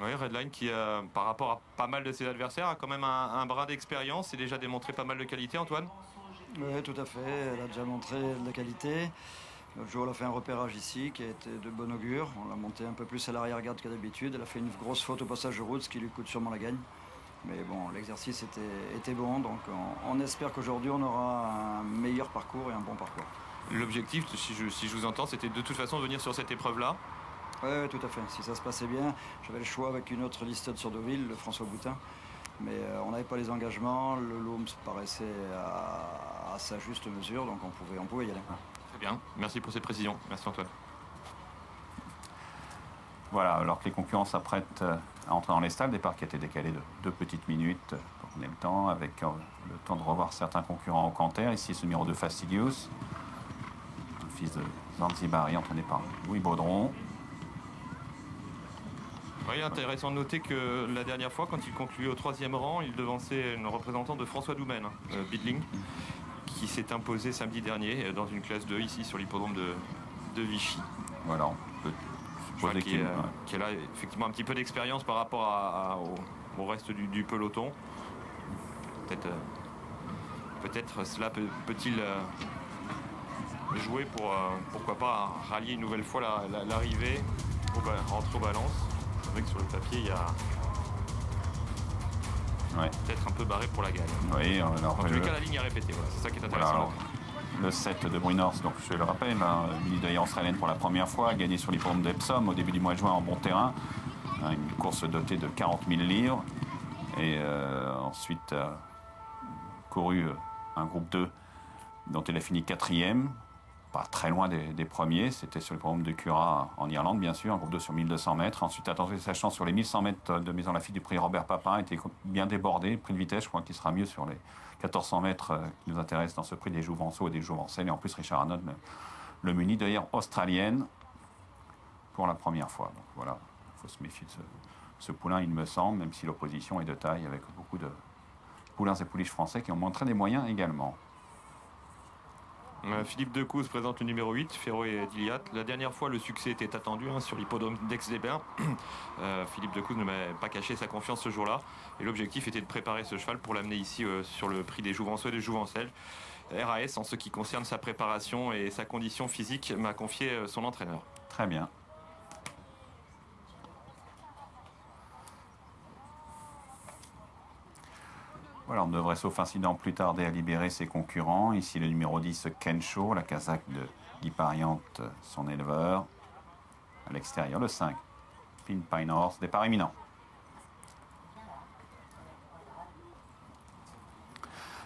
Oui, Redline qui, par rapport à pas mal de ses adversaires, a quand même un brin d'expérience et déjà démontré pas mal de qualité, Antoine. Oui, tout à fait. Elle a déjà montré de la qualité. L'autre jour, elle a fait un repérage ici qui a été de bon augure. On l'a monté un peu plus à l'arrière-garde que d'habitude. Elle a fait une grosse faute au passage de route, ce qui lui coûte sûrement la gagne. Mais bon, l'exercice était bon, donc on espère qu'aujourd'hui, on aura un meilleur parcours et un bon parcours. L'objectif, si je vous entends, c'était de toute façon de venir sur cette épreuve-là. Oui, tout à fait. Si ça se passait bien, j'avais le choix avec une autre liste sur Deauville, le François Boutin. Mais on n'avait pas les engagements, le lot me paraissait à sa juste mesure, donc on pouvait y aller. Très bien, merci pour cette précision. Merci Antoine. Voilà, alors que les concurrents s'apprêtent à entrer dans les stalles, départ qui a été décalé de 2 petites minutes pour qu'on ait le temps, avec le temps de revoir certains concurrents au canter. Ici, ce numéro 2 Fastidious, un fils de Zanzibari entraîné par Louis Baudron. Oui, intéressant de noter que la dernière fois, quand il concluait au 3e rang, il devançait une représentante de François Doumen, Bidling, qui s'est imposé samedi dernier dans une classe 2 ici sur l'hippodrome de Vichy. Voilà, on peut supposer qui a effectivement un petit peu d'expérience par rapport au reste du peloton. Peut-être cela peut-il jouer pour, pourquoi pas, rallier une nouvelle fois l'arrivée entre aux balances. C'est vrai que sur le papier, il y a peut-être un peu barré pour la gagne. Oui, alors, en tous les cas, la ligne est répétée. Voilà, c'est ça qui est intéressant. Voilà, le 7 de Brunors, donc je le rappelle, Mini d'ailleurs australienne pour la première fois, gagné sur l'hippodrome d'Epsom au début du mois de juin en bon terrain. Une course dotée de 40 000 livres. Et ensuite couru un groupe 2 dont elle a fini 4e. Pas très loin des premiers, c'était sur le programme de Cura en Irlande, bien sûr, un groupe 2 sur 1200 mètres. Ensuite, a tenté sa chance sur les 1100 mètres de Maison Lafitte du prix Robert Papin, était bien débordé. Le prix de vitesse, je crois qu'il sera mieux sur les 1400 mètres qui nous intéressent dans ce prix des Jouvenceaux et des Jouvencelles. Et en plus, Richard Arnold, le muni d'ailleurs australienne, pour la première fois. Donc voilà, il faut se méfier de ce poulain, il me semble, même si l'opposition est de taille, avec beaucoup de poulains et pouliches français qui ont montré des moyens également. Philippe Decouz présente le numéro 8, Ferro et Diliat. La dernière fois, le succès était attendu sur l'hippodrome d'Aix-les-Bains. Philippe Decouz ne m'a pas caché sa confiance ce jour-là. Et l'objectif était de préparer ce cheval pour l'amener ici sur le prix des Jouvenceaux et des Jouvencelles. RAS, en ce qui concerne sa préparation et sa condition physique, m'a confié son entraîneur. Très bien. Voilà, on devrait, sauf incident, plus tarder à libérer ses concurrents. Ici, le numéro 10, Kensho, la casaque de Guy Pariante, son éleveur. À l'extérieur, le 5, Pin Horse, départ imminent.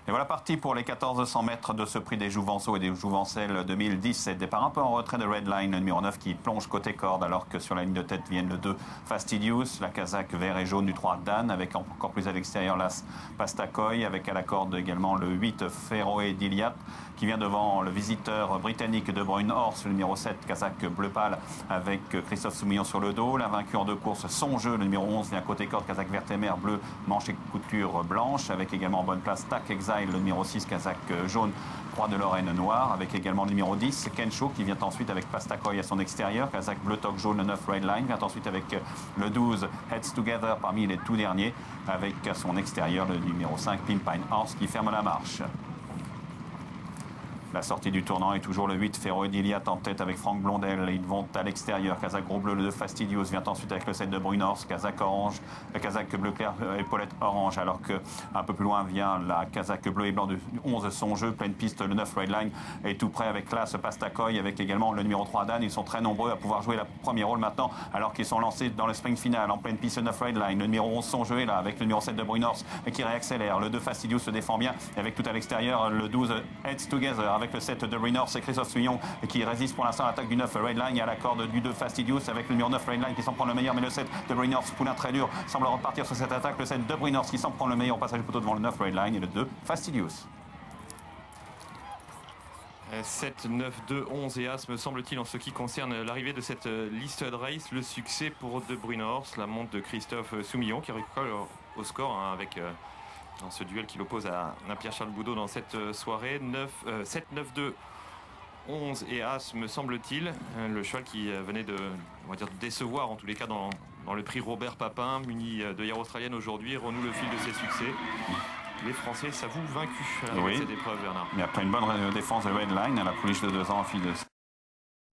Et voilà parti pour les 1400 mètres de ce prix des Jouvenceaux et des Jouvencelles 2017. Départ un peu en retrait de Redline, le numéro 9 qui plonge côté corde, alors que sur la ligne de tête viennent le 2 Fastidious, la casaque vert et jaune du 3 Dan, avec encore plus à l'extérieur l'As Pastakoy, avec à la corde également le 8 Ferroé Diliat, qui vient devant le visiteur britannique de Bruyne-Horse, le numéro 7, casaque bleu pâle, avec Christophe Soumillon sur le dos. La vaincue en 2 courses, Son Jeu, le numéro 11, vient côté corde, casaque verte et mer, bleu, manche et couture blanche, avec également en bonne place Tac Exile, le numéro 6, casaque jaune, Croix de Lorraine noire, avec également le numéro 10, Kensho, qui vient ensuite avec Pastakoy à son extérieur, casaque bleu toque jaune, le 9 Redline, vient ensuite avec le 12 Heads Together parmi les tout derniers, avec à son extérieur le numéro 5 Pin Horse qui ferme la marche. La sortie du tournant est toujours le 8 Ferro Diliat en tête avec Franck Blondel. Ils vont à l'extérieur. Casaque gros bleu, le 2 Fastidious vient ensuite avec le 7 de Brunors. Casaque orange, la casaque bleu clair, épaulette orange. Alors que un peu plus loin vient la casaque bleu et blanc du 11 Son Jeu. Pleine piste, le 9 Redline est tout près avec l'As Pastakoy, avec également le numéro 3 Dan. Ils sont très nombreux à pouvoir jouer la première rôle maintenant, alors qu'ils sont lancés dans le sprint final. En pleine piste, le 9 Redline. Le numéro 11 Son Jeu est là avec le numéro 7 de Brunors qui réaccélère. Le 2 Fastidious se défend bien avec tout à l'extérieur. Le 12 Heads Together avec le 7 de Brunors, c'est Christophe Suillon qui résiste pour l'instant à l'attaque du 9 Redline et à la corde du 2 Fastidious avec le numéro 9 Redline qui s'en prend le meilleur, mais le 7 de Brunors, poulain très dur, semble repartir sur cette attaque. Le 7 de Brunors qui s'en prend le meilleur au passage du poteau devant le 9 Redline et le 2 Fastidious. 7, 9, 2, 11 et As, me semble-t-il, en ce qui concerne l'arrivée de cette listed race. Le succès pour De Bruyne-Horse, la montre de Christophe Soumillon qui recolle au score avec dans ce duel qui l'oppose à Pierre-Charles Boudot dans cette soirée. 7, 9, 2, 11 et As, me semble-t-il. Le cheval qui venait de, on va dire, décevoir, en tous les cas, dans le prix Robert Papin, muni de hier australienne aujourd'hui, renoue le fil de ses succès. Les Français s'avouent vaincus à la cette épreuve, Bernard. Mais après une bonne défense de Redline, à la pouliche de 2 ans, en fil de